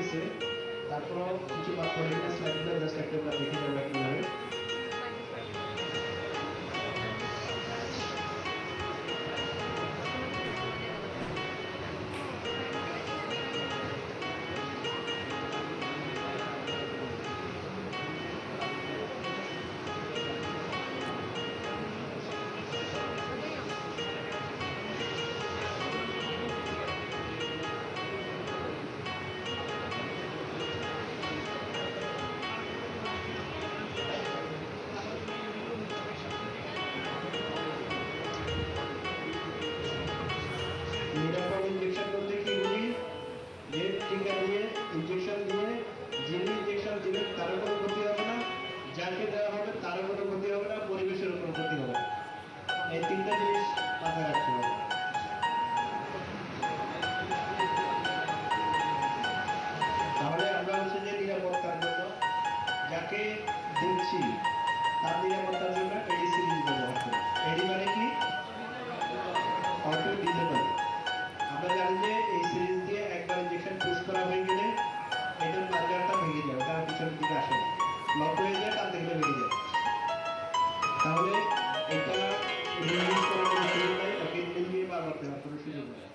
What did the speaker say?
গেছে, তারপর কিছু বাদ পড়ে গেলে স্লাইডগুলো জাস্ট একটু আমরা দেখে যাবো কিভাবে। নিরাপদ ইনজেকশন বলতে কি বুঝি? যে টিকা দিয়ে ইনজেকশন দিয়ে যিনি ইনজেকশন দিবেন তারও কোনো ক্ষতি হবে না, যাকে দেওয়া হবে তারও কোনো ক্ষতি হবে না, পরিবেশের কোনো ক্ষতি হবে না। এই তিনটা জিনিস মাথায় রাখতে হবে। তাহলে আমরা হচ্ছে যে নিরাপত্তার জন্য যাকে দিচ্ছি তার নিরাপত্তার জন্য এডি সিরিজ ব্যবহার করি। এডি মানে কি? Auto disable. আমরা জানি যে এই সিরিজ দিয়ে একবার ইনজেকশন পুশ করা হয়ে গেলে এটার বার্গারটা ভেঙে যায়, ওটা পিছনের দিকে আসে না, লক হয়ে যায়, টানতে গেলে ভেঙে যায়। তাহলে এটা রিলিজ করার কোনো সুযোগ নাই, ওকে দিয়ে বারবার দেওয়ার কোনো সুযোগ নেই।